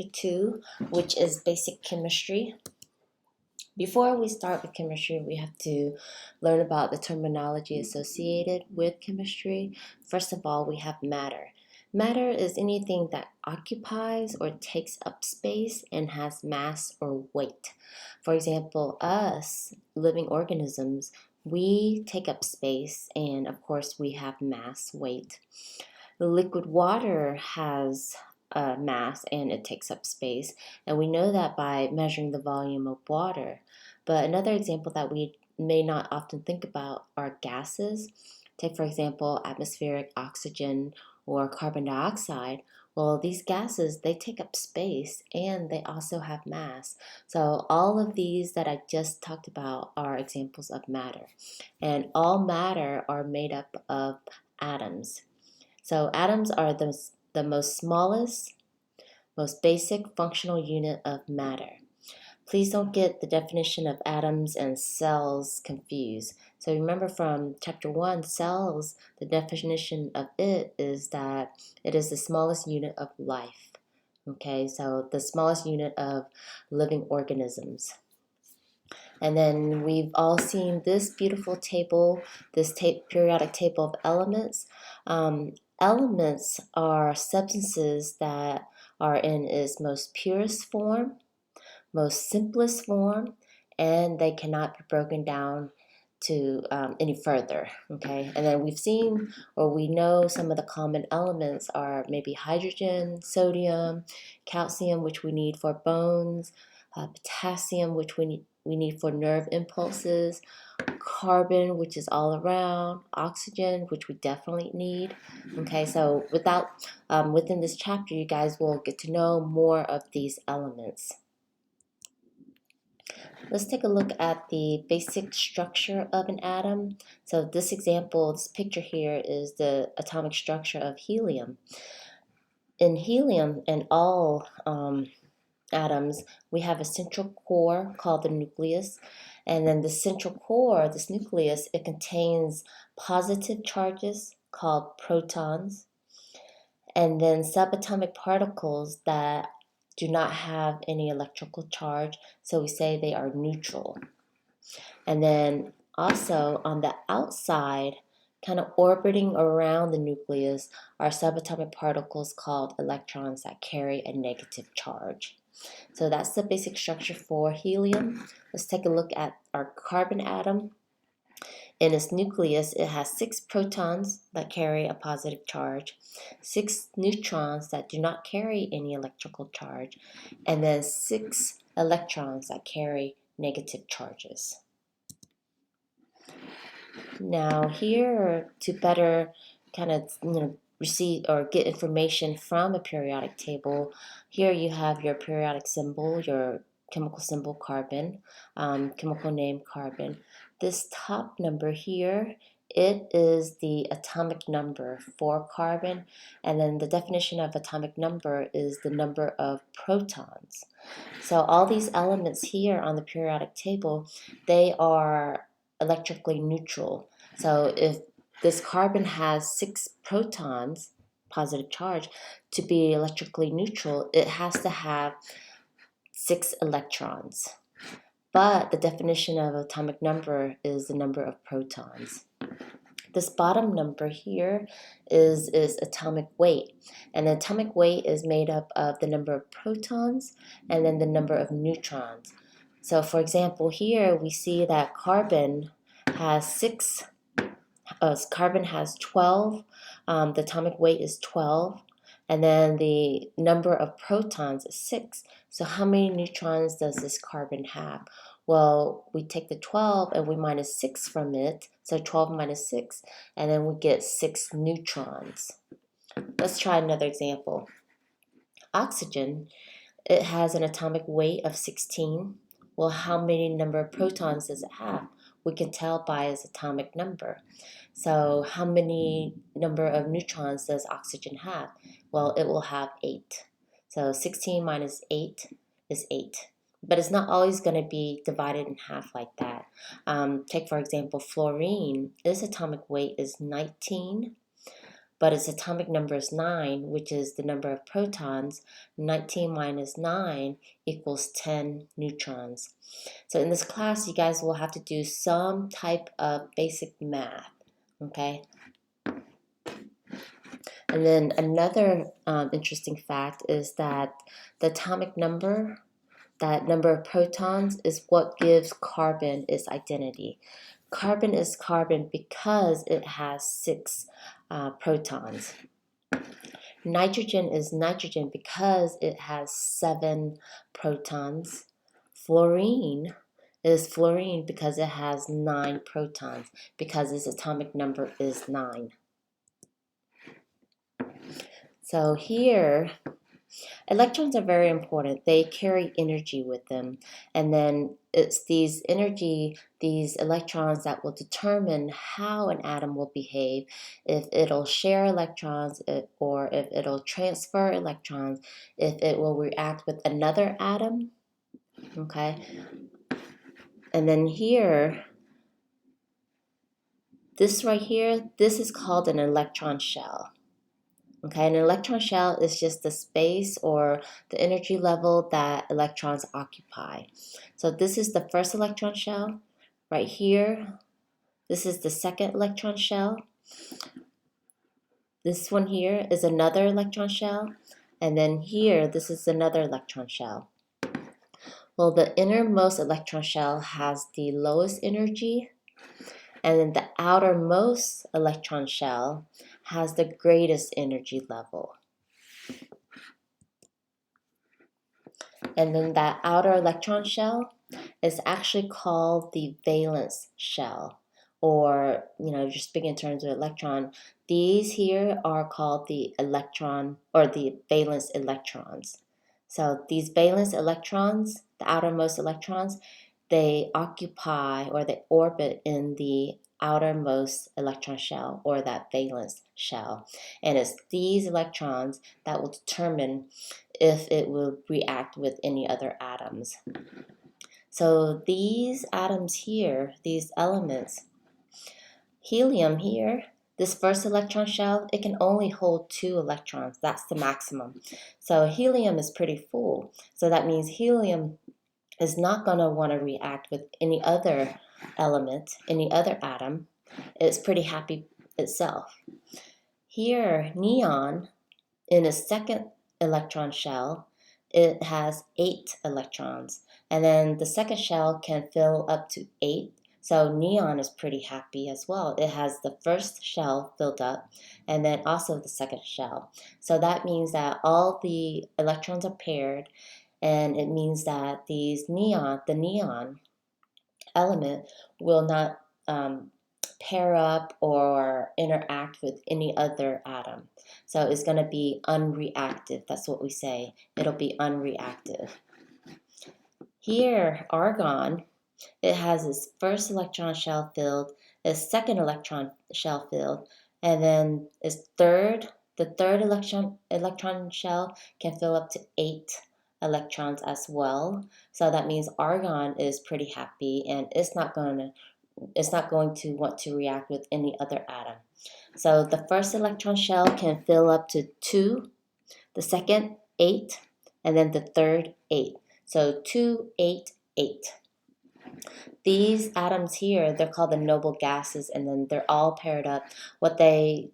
chapter 2, which is basic chemistry. Before we start with chemistry, we have to learn about the terminology associated with chemistry. First of all, we have matter. Matter is anything that occupies or takes up space and has mass or weight. For example, us, living organisms, we take up space and of course we have mass, weight. The liquid water has mass and it takes up space, and we know that by measuring the volume of water. But another example that we may not often think about are gases. Take, for example, atmospheric oxygen or carbon dioxide. Well, these gases, they take up space and they also have mass. So all of these that I just talked about are examples of matter. And all matter are made up of atoms. So atoms are the most smallest, most basic functional unit of matter. Please don't get the definition of atoms and cells confused. So remember from chapter 1, cells, the definition of it is that it is the smallest unit of life. Okay, so the smallest unit of living organisms. And then we've all seen this beautiful table, this periodic table of elements. Elements are substances that are in its most purest form, most simplest form, and they cannot be broken down to any further, okay? And then we've seen, or we know, some of the common elements are maybe hydrogen, sodium, calcium, which we need for bones, potassium, which we need for nerve impulses, carbon, which is all around, oxygen, which we definitely need. Okay, so within this chapter, you guys will get to know more of these elements. Let's take a look at the basic structure of an atom. So this example, this picture here is the atomic structure of helium. In helium and all atoms, we have a central core called the nucleus, and then the central core, this nucleus, it contains positive charges called protons, and then subatomic particles that do not have any electrical charge, so we say they are neutral. And then also on the outside, kind of orbiting around the nucleus, are subatomic particles called electrons that carry a negative charge. So that's the basic structure for helium. Let's take a look at our carbon atom. In its nucleus, it has 6 protons that carry a positive charge, 6 neutrons that do not carry any electrical charge, and then 6 electrons that carry negative charges. Now here, to better kind of receive or get information from a periodic table, here you have your periodic symbol, your chemical symbol carbon, chemical name carbon. This top number here, it is the atomic number for carbon, and then the definition of atomic number is the number of protons. So all these elements here on the periodic table, they are electrically neutral. So if this carbon has 6 protons, positive charge, to be electrically neutral, it has to have 6 electrons. But the definition of atomic number is the number of protons. This bottom number here is atomic weight. And the atomic weight is made up of the number of protons and then the number of neutrons. So for example, here we see that carbon has 12, the atomic weight is 12, and then the number of protons is 6. So how many neutrons does this carbon have? Well, we take the 12 and we minus 6 from it, so 12 minus 6, and then we get 6 neutrons. Let's try another example. Oxygen, it has an atomic weight of 16. Well, how many number of protons does it have? We can tell by its atomic number. So how many number of neutrons does oxygen have? Well, it will have 8. So 16 minus 8 is 8. But it's not always going to be divided in half like that. Take, for example, fluorine. Its atomic weight is 19. but its atomic number is 9, which is the number of protons. 19 minus 9 equals 10 neutrons. So in this class, you guys will have to do some type of basic math, okay? And then another interesting fact is that the atomic number, that number of protons, is what gives carbon its identity. Carbon is carbon because it has 6 protons. Nitrogen is nitrogen because it has 7 protons. Fluorine is fluorine because it has 9 protons, because its atomic number is 9. So here, electrons are very important. They carry energy with them. And then it's these electrons that will determine how an atom will behave, if it'll share electrons or if it'll transfer electrons, if it will react with another atom, okay? And then here, this right here, this is called an electron shell. Okay, an electron shell is just the space or the energy level that electrons occupy. So this is the first electron shell. Right here, this is the second electron shell. This one here is another electron shell. And then here, this is another electron shell. Well, the innermost electron shell has the lowest energy, and then the outermost electron shell has the greatest energy level. And then that outer electron shell is actually called the valence shell, or, just speaking in terms of electron, these here are called the electron or the valence electrons. So these valence electrons, the outermost electrons, they occupy or they orbit in the outermost electron shell, or that valence shell. And it's these electrons that will determine if it will react with any other atoms. So these atoms here, these elements, helium here, this first electron shell, it can only hold 2 electrons. That's the maximum. So helium is pretty full. So that means helium is not going to want to react with any other element, any other atom. It's pretty happy itself. Here, neon, in a second electron shell, it has 8 electrons. And then the second shell can fill up to 8. So neon is pretty happy as well. It has the first shell filled up and then also the second shell. So that means that all the electrons are paired, and it means that the neon element will not pair up or interact with any other atom. So it's going to be unreactive. That's what we say. It'll be unreactive. Here, argon, it has its first electron shell filled, its second electron shell filled, and then the third electron shell can fill up to 8 electrons as well. So that means argon is pretty happy, and it's not going to want to react with any other atom. So the first electron shell can fill up to 2, the second 8, and then the third 8. So 2, 8, 8. These atoms here, they're called the noble gases, and then they're all paired up. What they,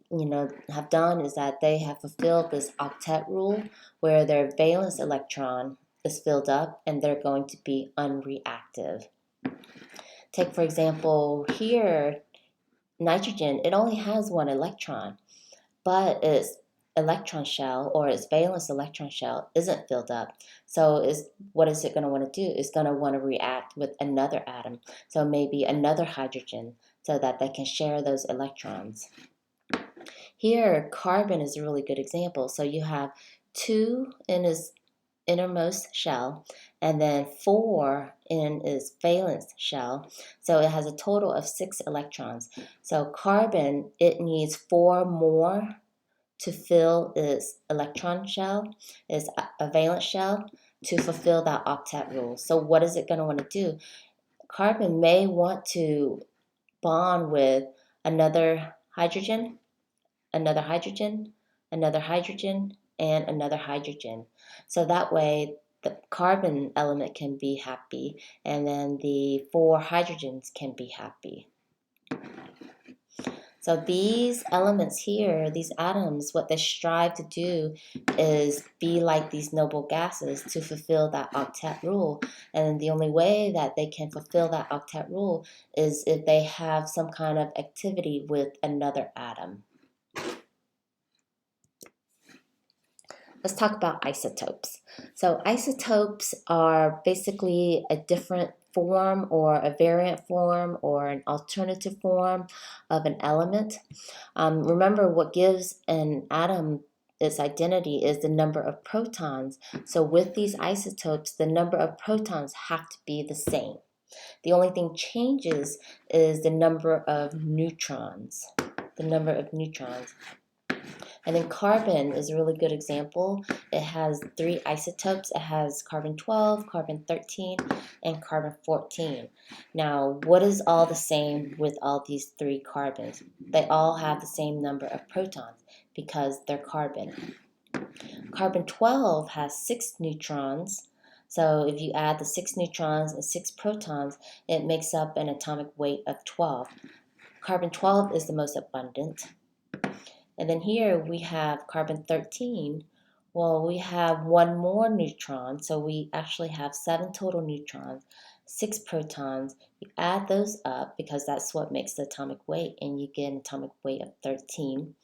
have done is that they have fulfilled this octet rule where their valence electron is filled up and they're going to be unreactive. Take, for example, here, nitrogen, it only has 1 electron, but its electron shell or its valence electron shell isn't filled up. So what is it going to want to do? It's going to want to react with another atom, so maybe another hydrogen, so that they can share those electrons. Here, carbon is a really good example. So you have 2 in its innermost shell, and then 4 in its valence shell. So it has a total of 6 electrons. So carbon, it needs 4 more to fill its electron shell, its a valence shell, to fulfill that octet rule. So what is it going to want to do? Carbon may want to bond with another hydrogen, another hydrogen, another hydrogen, and another hydrogen. So that way the carbon element can be happy, and then the 4 hydrogens can be happy. So these elements here, these atoms, what they strive to do is be like these noble gases to fulfill that octet rule. And the only way that they can fulfill that octet rule is if they have some kind of activity with another atom. Let's talk about isotopes. So isotopes are basically a different form or a variant form or an alternative form of an element. Remember, what gives an atom its identity is the number of protons. So with these isotopes, the number of protons have to be the same. The only thing changes is the number of neutrons. The number of neutrons. And then carbon is a really good example. It has 3 isotopes. It has carbon 12, carbon 13, and carbon 14. Now, what is all the same with all these 3 carbons? They all have the same number of protons because they're carbon. Carbon 12 has 6 neutrons. So if you add the 6 neutrons and 6 protons, it makes up an atomic weight of 12. Carbon 12 is the most abundant. And then here we have carbon 13. Well, we have 1 more neutron, so we actually have 7 total neutrons, 6 protons. You add those up because that's what makes the atomic weight, and you get an atomic weight of 13.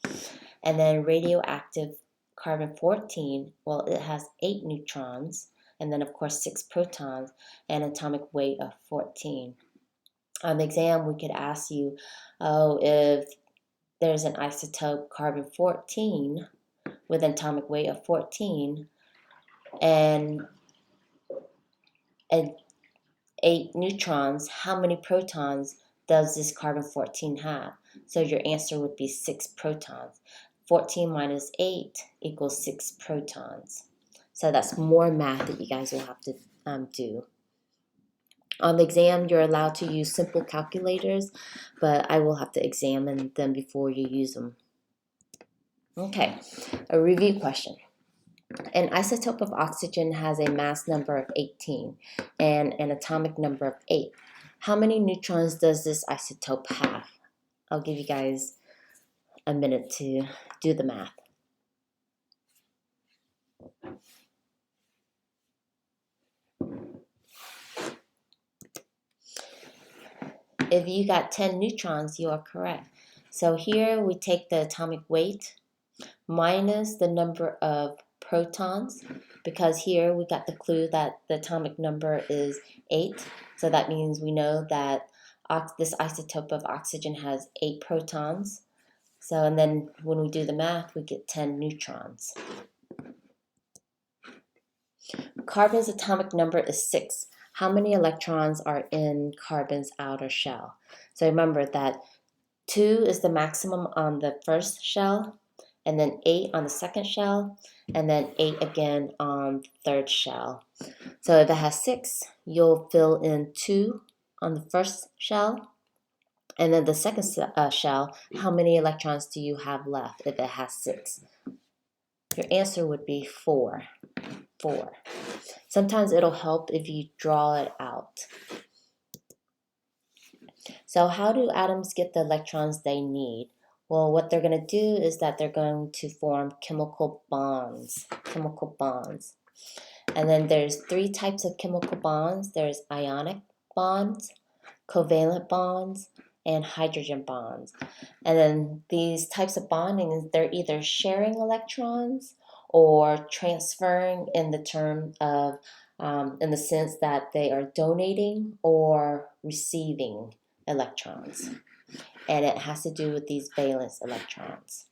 And then radioactive carbon 14, well, it has 8 neutrons, and then of course 6 protons, and atomic weight of 14. On the exam, we could ask you, if there's an isotope carbon 14 with an atomic weight of 14 and 8 neutrons, how many protons does this carbon 14 have? So your answer would be 6 protons. 14 minus 8 equals 6 protons. So that's more math that you guys will have to do. On the exam, you're allowed to use simple calculators, but I will have to examine them before you use them. Okay, a review question. An isotope of oxygen has a mass number of 18 and an atomic number of 8. How many neutrons does this isotope have? I'll give you guys a minute to do the math. If you got 10 neutrons, you are correct. So here we take the atomic weight minus the number of protons, because here we got the clue that the atomic number is 8. So that means we know that this isotope of oxygen has 8 protons. So, and then when we do the math, we get 10 neutrons. Carbon's atomic number is 6. How many electrons are in carbon's outer shell? So remember that 2 is the maximum on the first shell, and then 8 on the second shell, and then 8 again on the third shell. So if it has 6, you'll fill in 2 on the first shell, and then the second shell, how many electrons do you have left if it has 6? Your answer would be 4. 4. Sometimes it'll help if you draw it out. So how do atoms get the electrons they need? Well, what they're going to do is that they're going to form chemical bonds. Chemical bonds. And then there's 3 types of chemical bonds. There's ionic bonds, covalent bonds, and hydrogen bonds. And then these types of bonding, they're either sharing electrons or transferring in the term of, in the sense that they are donating or receiving electrons. And it has to do with these valence electrons.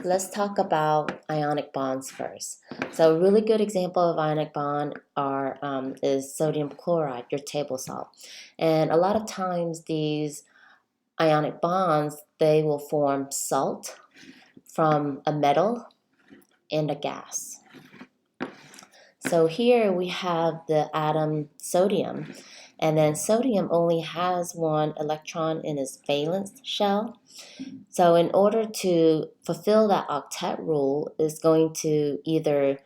Let's talk about ionic bonds first. So a really good example of ionic bond is sodium chloride, your table salt. And a lot of times these ionic bonds, they will form salt from a metal and a gas. So here we have the atom sodium, And then sodium only has one electron in its valence shell. So in order to fulfill that octet rule, it's going to either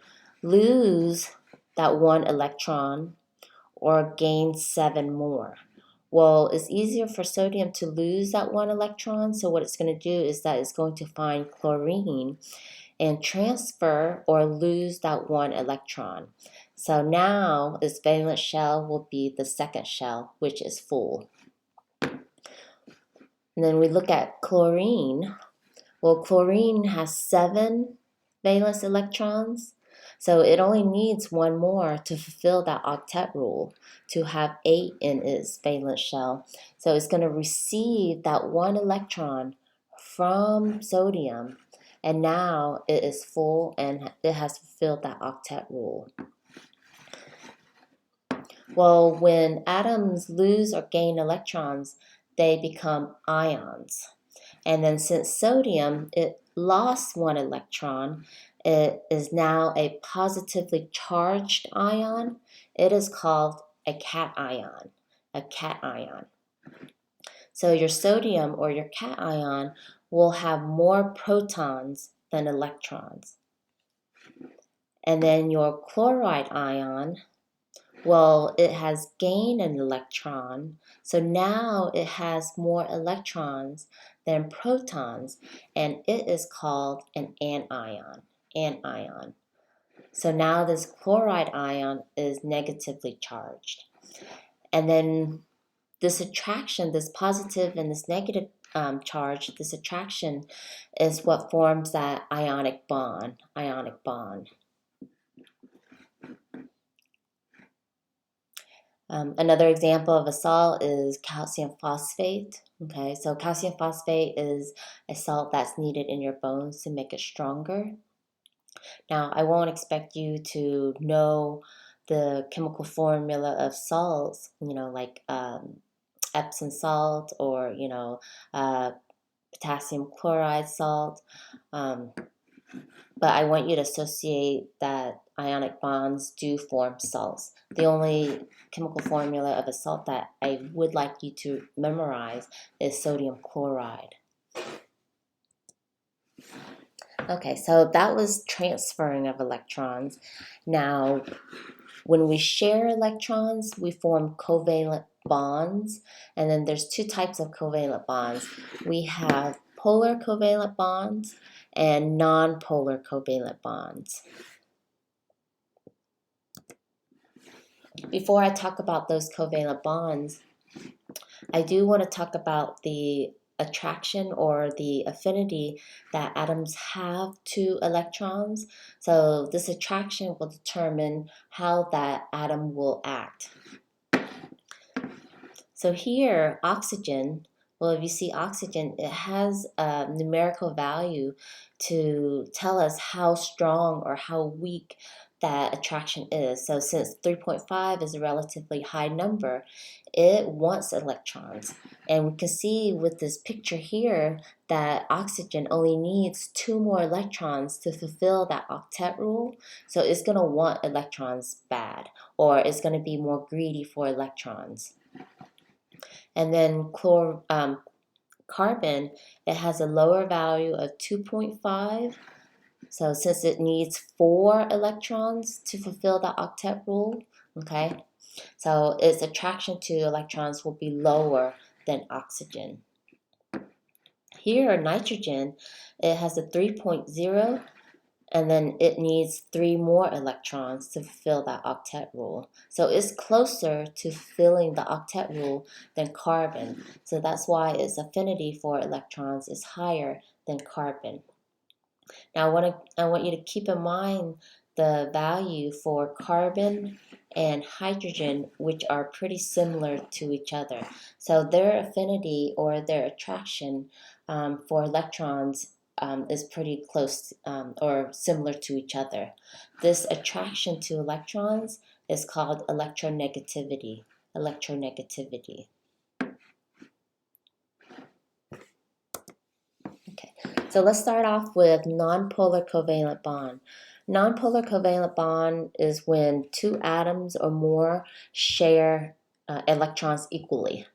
lose that one electron or gain 7 more. Well, it's easier for sodium to lose that one electron, so what it's going to do is that it's going to find chlorine and transfer or lose that one electron. So now its valence shell will be the second shell, which is full. And then we look at chlorine. Well, chlorine has 7 valence electrons, so it only needs one more to fulfill that octet rule to have 8 in its valence shell. So it's going to receive that one electron from sodium, and now it is full and it has fulfilled that octet rule. Well, when atoms lose or gain electrons, they become ions. And then since sodium, it lost one electron, it is now a positively charged ion. It is called a cation, a cation. So your sodium or your cation will have more protons than electrons. And then your chloride ion, well, it has gained an electron, so now it has more electrons than protons, and it is called an anion, anion. So now this chloride ion is negatively charged. And then this attraction, this positive and this negative charge, this attraction is what forms that ionic bond, ionic bond. Another example of a salt is calcium phosphate. Okay, so calcium phosphate is a salt that's needed in your bones to make it stronger. Now, I won't expect you to know the chemical formula of salts, like Epsom salt or, potassium chloride salt. But I want you to associate that ionic bonds do form salts. The only chemical formula of a salt that I would like you to memorize is sodium chloride. Okay, so that was transferring of electrons. Now, when we share electrons, we form covalent bonds, and then there's 2 types of covalent bonds. We have polar covalent bonds and non-polar covalent bonds. Before I talk about those covalent bonds, I do want to talk about the attraction or the affinity that atoms have to electrons. So this attraction will determine how that atom will act. So here, oxygen, well, if you see oxygen, it has a numerical value to tell us how strong or how weak that attraction is. So since 3.5 is a relatively high number, it wants electrons. And we can see with this picture here that oxygen only needs 2 more electrons to fulfill that octet rule. So it's going to want electrons bad, or it's going to be more greedy for electrons. And then carbon, it has a lower value of 2.5. So since it needs 4 electrons to fulfill the octet rule, okay, so its attraction to electrons will be lower than oxygen. Here, nitrogen, it has a 3.0, and then it needs 3 more electrons to fulfill that octet rule. So it's closer to fulfilling the octet rule than carbon. So that's why its affinity for electrons is higher than carbon. Now I want you to keep in mind the value for carbon and hydrogen, which are pretty similar to each other. So their affinity or their attraction for electrons is pretty close or similar to each other. This attraction to electrons is called electronegativity. Electronegativity. Okay, so let's start off with nonpolar covalent bond. Nonpolar covalent bond is when 2 atoms or more share electrons equally.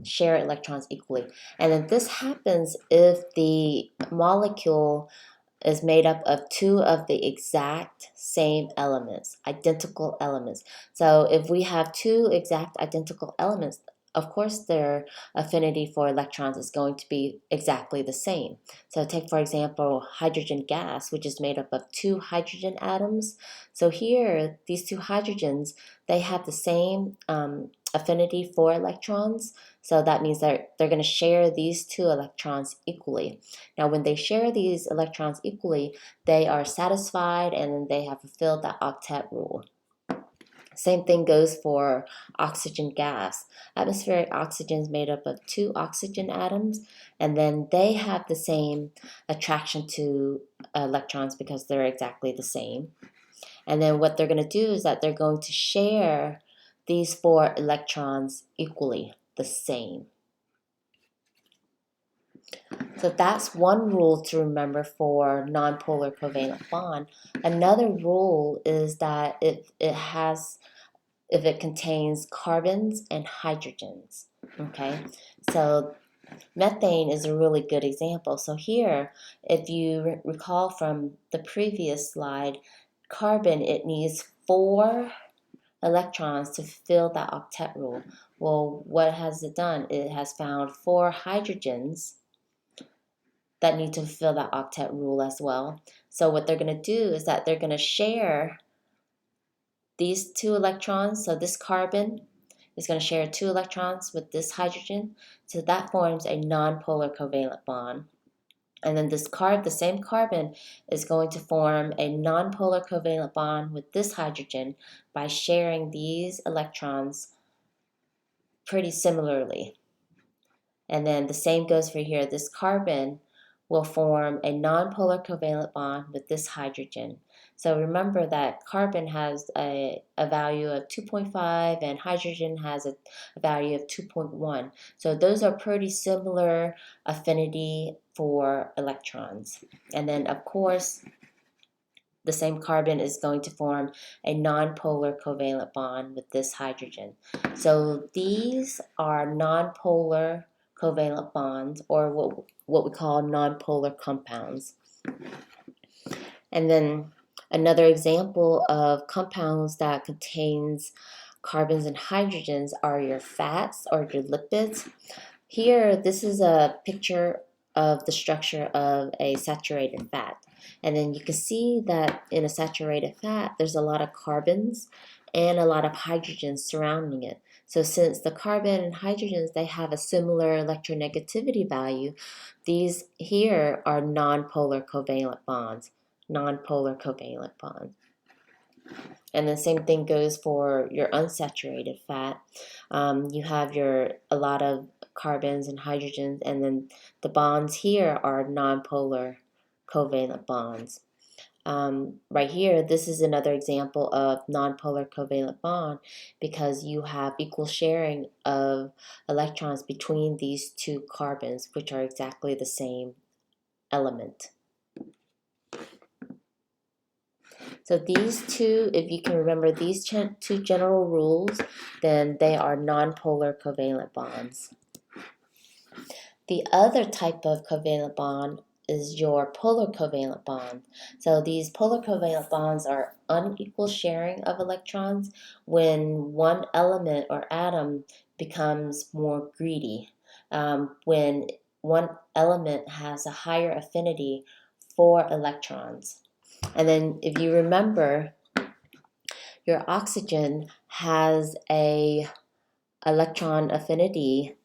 Share electrons equally. And then this happens if the molecule is made up of two of the exact same elements, identical elements. So if we have two exact identical elements, of course their affinity for electrons is going to be exactly the same. So take, for example, hydrogen gas, which is made up of two hydrogen atoms. So here, these two hydrogens, they have the same affinity for electrons. So that means that they're going to share these two electrons equally. Now, when they share these electrons equally, they are satisfied and they have fulfilled the octet rule. Same thing goes for oxygen gas. Atmospheric oxygen is made up of two oxygen atoms, and then they have the same attraction to electrons because they're exactly the same. And then what they're going to do is that they're going to share these four electrons equally, the same. So that's one rule to remember for nonpolar covalent bond. Another rule is that if it contains carbons and hydrogens. Okay, so methane is a really good example. So here, if you recall from the previous slide, carbon, it needs 4 electrons to fulfill that octet rule. Well, what has it done? It has found 4 hydrogens that need to fulfill that octet rule as well. So what they're going to do is that they're going to share these 2 electrons. So this carbon is going to share 2 electrons with this hydrogen. So that forms a nonpolar covalent bond. And then the same carbon is going to form a nonpolar covalent bond with this hydrogen by sharing these electrons pretty similarly. And then the same goes for here. This carbon will form a nonpolar covalent bond with this hydrogen. So remember that carbon has a value of 2.5 and hydrogen has a value of 2.1. So those are pretty similar affinity for electrons. And then of course, the same carbon is going to form a nonpolar covalent bond with this hydrogen. So these are nonpolar covalent bonds, or what we call nonpolar compounds. And then another example of compounds that contains carbons and hydrogens are your fats or your lipids. Here, this is a picture of the structure of a saturated fat. And then you can see that in a saturated fat, there's a lot of carbons and a lot of hydrogens surrounding it. So since the carbon and hydrogens, they have a similar electronegativity value, these here are nonpolar covalent bonds. Nonpolar covalent bonds. And the same thing goes for your unsaturated fat. You have a lot of carbons and hydrogens, and then the bonds here are nonpolar covalent bonds. Right here, this is another example of nonpolar covalent bond because you have equal sharing of electrons between these 2 carbons, which are exactly the same element. So these 2, if you can remember these 2 general rules, then they are nonpolar covalent bonds. The other type of covalent bond is your polar covalent bond. So these polar covalent bonds are unequal sharing of electrons when one element or atom becomes more greedy, when one element has a higher affinity for electrons. And then if you remember, your oxygen has a electron affinity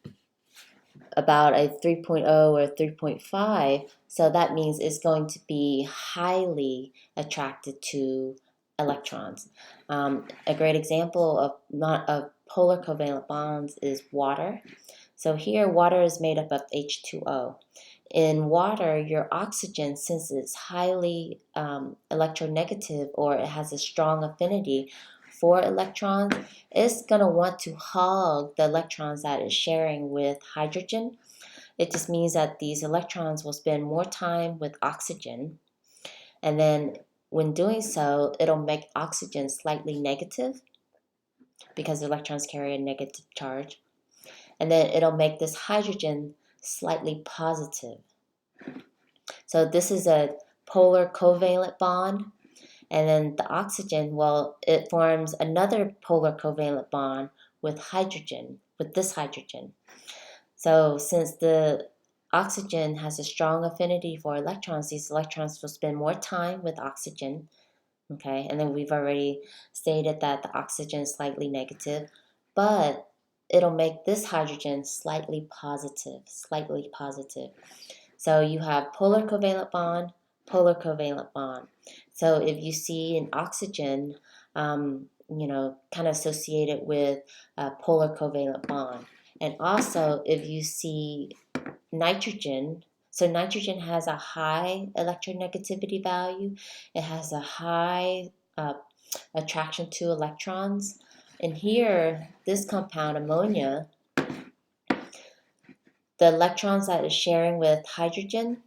about a 3.0 or 3.5, so that means it's going to be highly attracted to electrons. A great example of polar covalent bonds is water. So here water is made up of H2O. In water, your oxygen, since it's highly electronegative or it has a strong affinity for electrons, it's going to want to hog the electrons that it's sharing with hydrogen. It just means that these electrons will spend more time with oxygen, and then when doing so, it'll make oxygen slightly negative. because electrons carry a negative charge. And then it'll make this hydrogen slightly positive. So this is a polar covalent bond. And then the oxygen, well, it forms another polar covalent bond with hydrogen, with this hydrogen. So since the oxygen has a strong affinity for electrons, these electrons will spend more time with oxygen. Okay, and then we've already stated that the oxygen is slightly negative, but it'll make this hydrogen slightly positive, slightly positive. So you have polar covalent bond, polar covalent bond. So if you see an oxygen, kind of associated with a polar covalent bond. And also if you see nitrogen, so nitrogen has a high electronegativity value. It has a high attraction to electrons. And here, this compound, ammonia, the electrons that it's sharing with hydrogen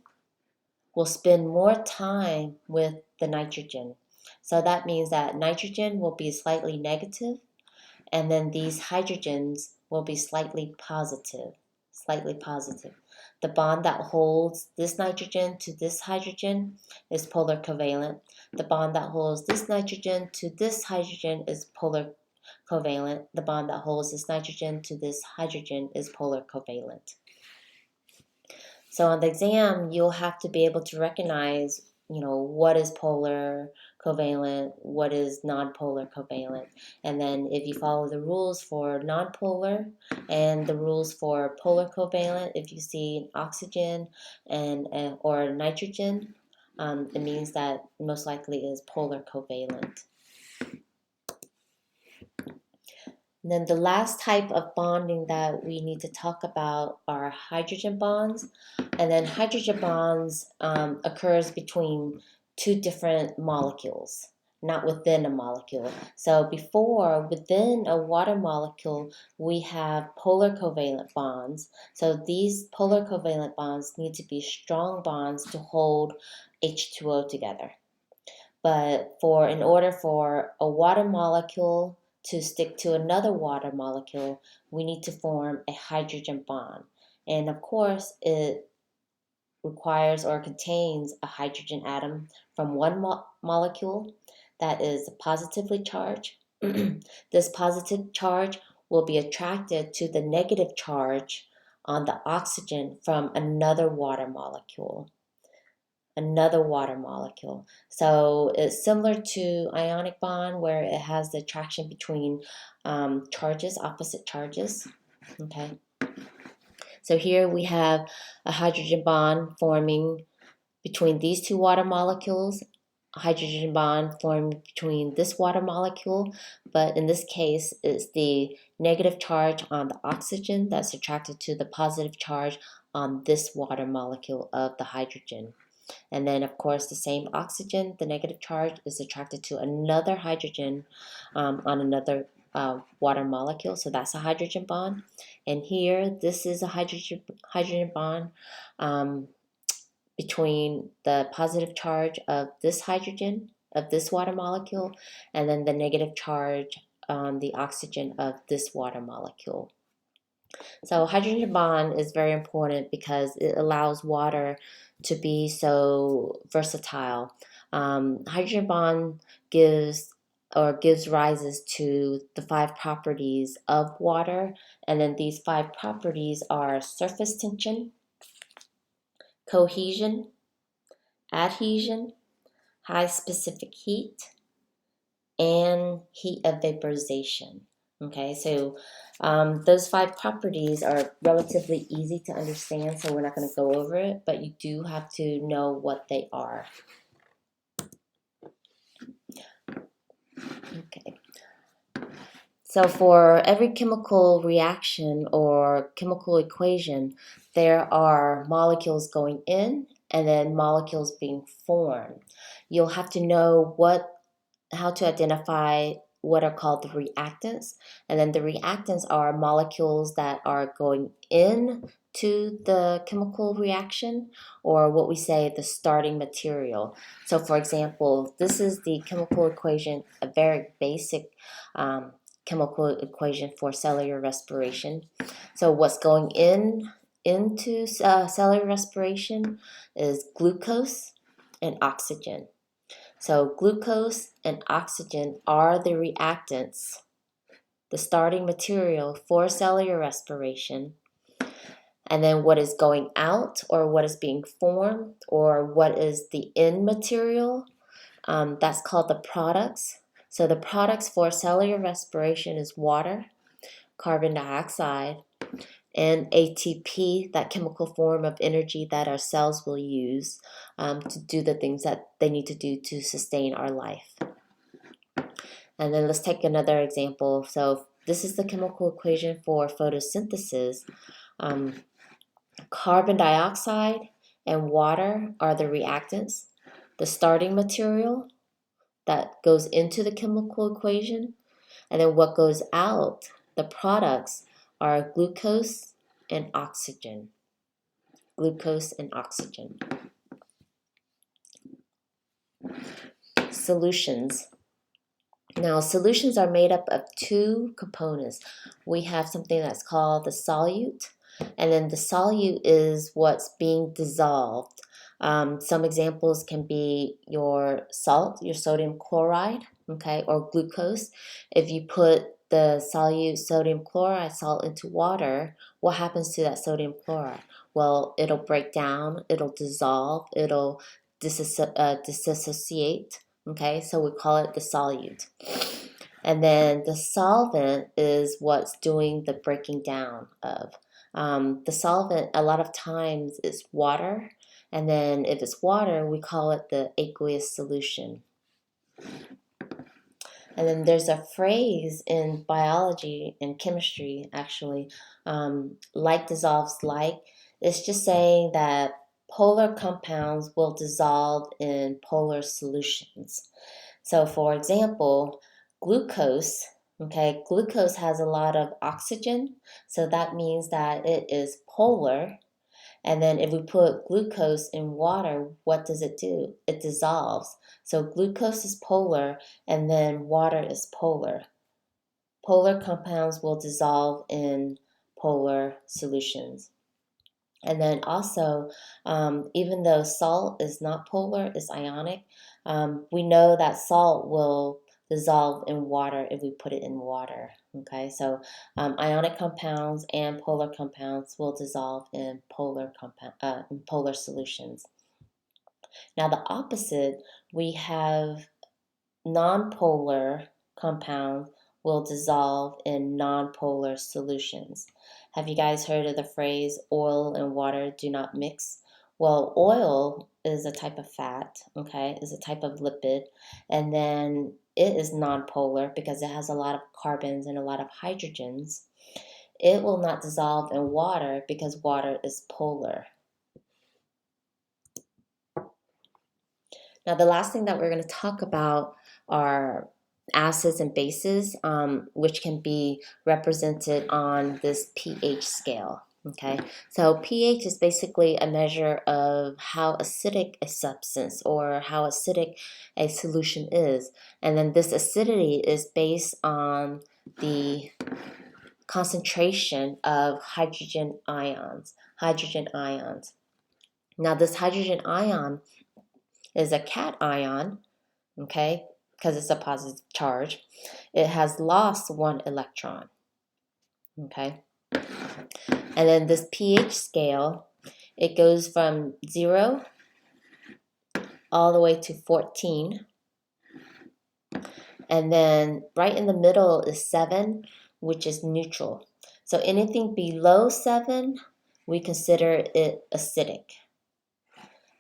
will spend more time with the nitrogen. So that means that nitrogen will be slightly negative, and then these hydrogens will be slightly positive, slightly positive. The bond that holds this nitrogen to this hydrogen is polar covalent. The bond that holds this nitrogen to this hydrogen is polar covalent. The bond that holds this nitrogen to this hydrogen is polar covalent. So on the exam, you'll have to be able to recognize, what is polar covalent, what is nonpolar covalent. And then if you follow the rules for nonpolar and the rules for polar covalent, if you see oxygen or nitrogen, it means that most likely is polar covalent. And then the last type of bonding that we need to talk about are hydrogen bonds. And then hydrogen bonds occurs between two different molecules, not within a molecule. So before, within a water molecule, we have polar covalent bonds. So these polar covalent bonds need to be strong bonds to hold H2O together. But in order for a water molecule to stick to another water molecule, we need to form a hydrogen bond. And of course, it requires or contains a hydrogen atom from one molecule that is positively charged. This positive charge will be attracted to the negative charge on the oxygen from another water molecule. So it's similar to ionic bond, where it has the attraction between opposite charges. Okay. So here we have a hydrogen bond forming between these two water molecules, a hydrogen bond formed between this water molecule, but in this case, it's the negative charge on the oxygen that's attracted to the positive charge on this water molecule of the hydrogen. And then, of course, the same oxygen, the negative charge, is attracted to another hydrogen on another water molecule. So that's a hydrogen bond. And here, this is a hydrogen bond between the positive charge of this hydrogen, of this water molecule, and then the negative charge on the oxygen of this water molecule. So hydrogen bond is very important because it allows water to be so versatile. Hydrogen bond gives rises to the 5 properties of water, and then these 5 properties are surface tension, cohesion, adhesion, high specific heat, and heat of vaporization. Okay, so those 5 properties are relatively easy to understand, so we're not going to go over it, but you do have to know what they are. Okay. So for every chemical reaction or chemical equation, there are molecules going in and then molecules being formed. You'll have to know how to identify what are called the reactants. And then the reactants are molecules that are going in to the chemical reaction, or what we say the starting material. So for example, this is the chemical equation, a very basic chemical equation for cellular respiration. So what's going into cellular respiration is glucose and oxygen. So glucose and oxygen are the reactants, the starting material for cellular respiration. And then what is going out, or what is being formed, or what is the end material, that's called the products. So the products for cellular respiration is water, carbon dioxide, and ATP, that chemical form of energy that our cells will use to do the things that they need to do to sustain our life. And then let's take another example. So this is the chemical equation for photosynthesis. Carbon dioxide and water are the reactants, the starting material that goes into the chemical equation, and then what goes out, the products, are glucose and oxygen. Glucose and oxygen. Solutions. Now, solutions are made up of two components. We have something that's called the solute, and then the solute is what's being dissolved. Some examples can be your salt, your sodium chloride, okay, or glucose. If you put the solute sodium chloride salt into water, what happens to that sodium chloride? Well, it'll break down, it'll dissolve, it'll disassociate. Okay, so we call it the solute. And then the solvent is what's doing the breaking down of. The solvent, a lot of times, is water. And then if it's water, we call it the aqueous solution. And then there's a phrase in biology and chemistry, actually, like dissolves like. It's just saying that polar compounds will dissolve in polar solutions. So for example, glucose, okay, glucose has a lot of oxygen, so that means that it is polar. And then if we put glucose in water, what does it do? It dissolves. So glucose is polar, and then water is polar. Polar compounds will dissolve in polar solutions. And then also, even though salt is not polar, it's ionic, we know that salt will dissolve in water if we put it in water. Okay, so ionic compounds and polar compounds will dissolve in polar solutions. Now the opposite, we have nonpolar compounds will dissolve in nonpolar solutions. Have you guys heard of the phrase oil and water do not mix? Well, oil is a type of fat, okay, is a type of lipid, and then it is nonpolar because it has a lot of carbons and a lot of hydrogens. It will not dissolve in water because water is polar. Now, the last thing that we're going to talk about are acids and bases, which can be represented on this pH scale. Okay, so pH is basically a measure of how acidic a substance or how acidic a solution is. And then this acidity is based on the concentration of hydrogen ions. Now, this hydrogen ion is a cation, okay, because it's a positive charge. It has lost one electron, okay. And then this pH scale, it goes from 0 all the way to 14. And then right in the middle is 7, which is neutral. So anything below 7, we consider it acidic.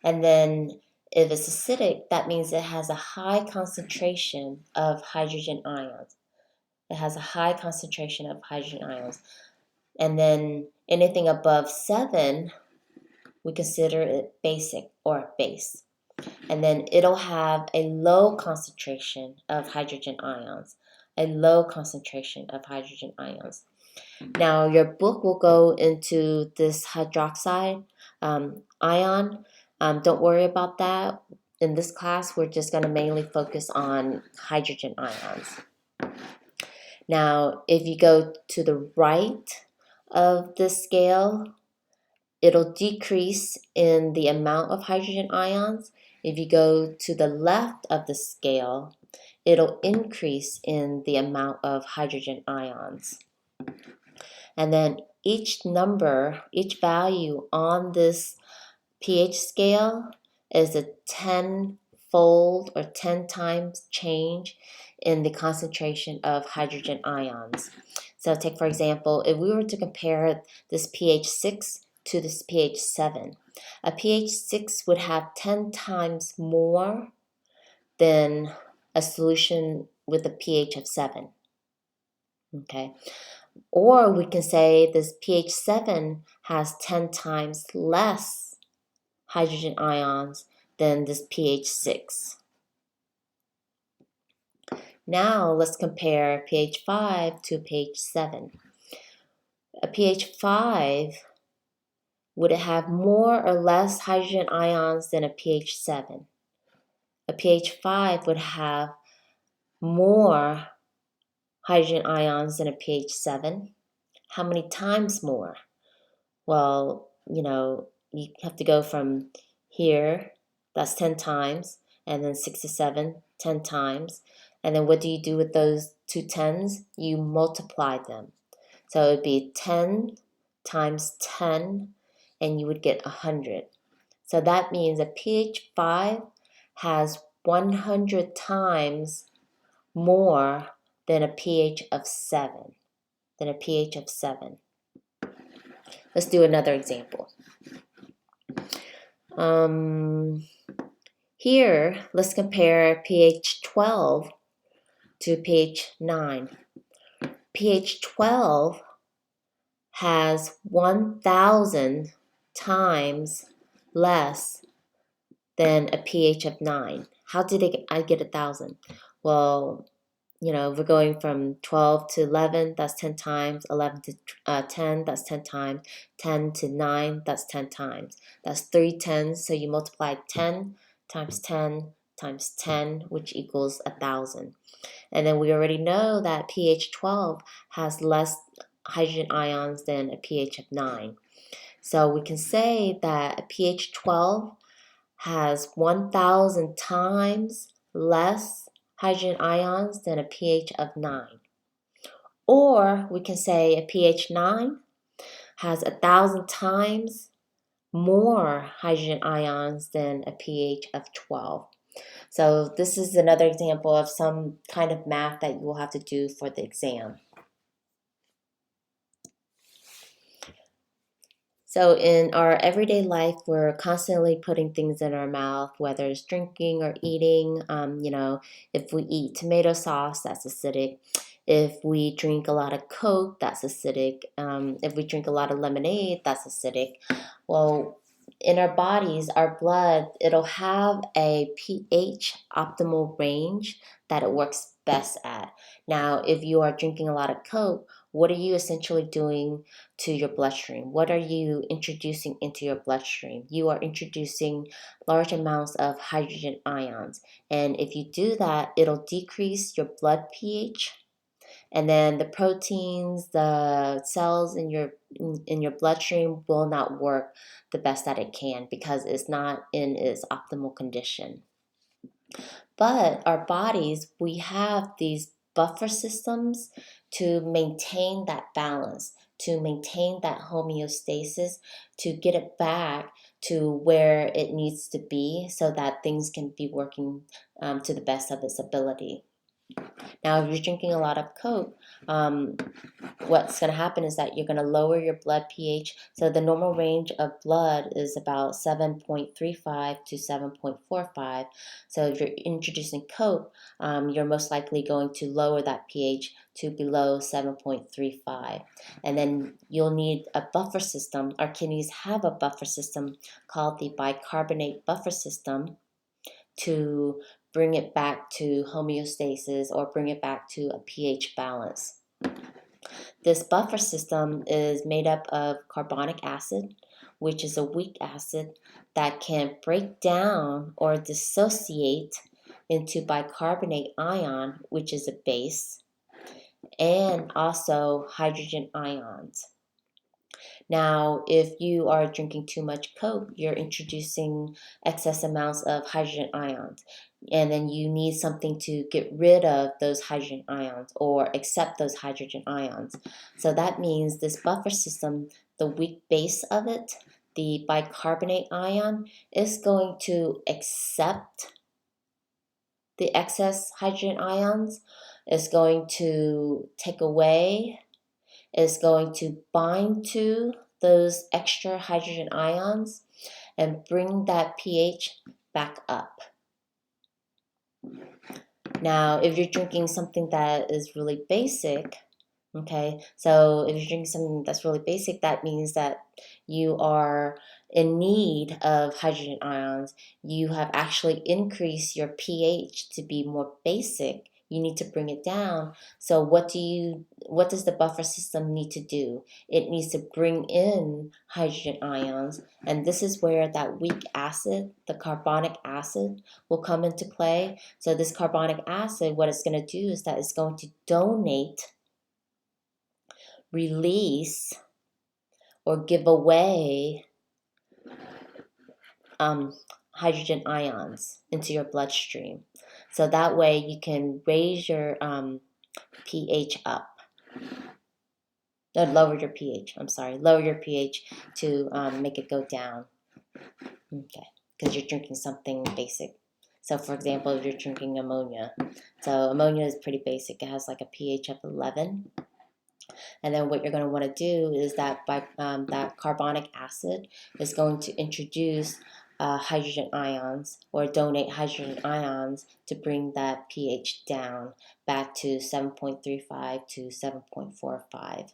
And then if it's acidic, that means it has a high concentration of hydrogen ions. It has a high concentration of hydrogen ions. And then anything above 7, we consider it basic or base. And then it'll have a low concentration of hydrogen ions. A low concentration of hydrogen ions. Now, your book will go into this hydroxide ion. Don't worry about that. In this class, we're just going to mainly focus on hydrogen ions. Now, if you go to the right of the scale, it'll decrease in the amount of hydrogen ions. If you go to the left of the scale, it'll increase in the amount of hydrogen ions. And then each number, each value on this pH scale is a 10-fold or 10 times change in the concentration of hydrogen ions. So take, for example, if we were to compare this pH 6 to this pH 7, a pH 6 would have 10 times more than a solution with a pH of 7. Okay. Or we can say this pH 7 has 10 times less hydrogen ions than this pH 6. Now let's compare pH 5 to pH 7. A pH 5 would it have more or less hydrogen ions than a pH 7? A pH 5 would have more hydrogen ions than a pH 7. How many times more? Well, you have to go from here, that's 10 times, and then 6 to 7, 10 times. And then what do you do with those two tens? You multiply them. So it would be 10 times 10, and you would get 100. So that means a pH 5 has 100 times more than a pH of 7. Let's do another example. Here, let's compare pH 12 to pH 9. pH 12 has 1,000 times less than a pH of 9. How did I get 1,000? Well, we're going from 12 to 11, that's 10 times, 11 to 10, that's 10 times, 10 to 9, that's 10 times. That's 3 tens, so you multiply 10 times 10 times 10, which equals 1,000. And then we already know that pH 12 has less hydrogen ions than a pH of 9. So we can say that a pH 12 has 1,000 times less hydrogen ions than a pH of 9. Or we can say a pH 9 has 1,000 times more hydrogen ions than a pH of 12. So this is another example of some kind of math that you will have to do for the exam. So in our everyday life, we're constantly putting things in our mouth, whether it's drinking or eating. If we eat tomato sauce, that's acidic. If we drink a lot of Coke, that's acidic. If we drink a lot of lemonade, that's acidic. Well, in our bodies, our blood, it'll have a pH optimal range that it works best at. Now, if you are drinking a lot of Coke, what are you essentially doing to your bloodstream? What are you introducing into your bloodstream? You are introducing large amounts of hydrogen ions. And if you do that, it'll decrease your blood pH. And then the proteins, the cells in your bloodstream will not work the best that it can because it's not in its optimal condition. But our bodies, we have these buffer systems to maintain that balance, to maintain that homeostasis, to get it back to where it needs to be so that things can be working to the best of its ability. Now, if you're drinking a lot of Coke, what's going to happen is that you're going to lower your blood pH. So the normal range of blood is about 7.35 to 7.45. So if you're introducing Coke, you're most likely going to lower that pH to below 7.35. And then you'll need a buffer system. Our kidneys have a buffer system called the bicarbonate buffer system to bring it back to homeostasis or bring it back to a pH balance. This buffer system is made up of carbonic acid, which is a weak acid that can break down or dissociate into bicarbonate ion, which is a base. and also hydrogen ions. Now, if you are drinking too much Coke, you're introducing excess amounts of hydrogen ions. And then you need something to get rid of those hydrogen ions or accept those hydrogen ions. So that means this buffer system, the weak base of it, the bicarbonate ion, is going to accept the excess hydrogen ions, is going to take away, is going to bind to those extra hydrogen ions and bring that pH back up. Now, if you're drinking something that is really basic, okay, so if you're drinking something that's really basic, that means that you are in need of hydrogen ions. You have actually increased your pH to be more basic. You need to bring it down. So what does the buffer system need to do? It needs to bring in hydrogen ions, and this is where that weak acid, the carbonic acid, will come into play. So this carbonic acid, what it's going to do is that it's going to donate, release, or give away hydrogen ions into your bloodstream. So that way you can raise your pH up. No, lower your pH. I'm sorry, lower your pH to make it go down. Okay, because you're drinking something basic. So for example, if you're drinking ammonia. So ammonia is pretty basic. It has like a pH of 11. And then what you're going to want to do is that that carbonic acid is going to introduce hydrogen ions or donate hydrogen ions to bring that pH down back to 7.35 to 7.45.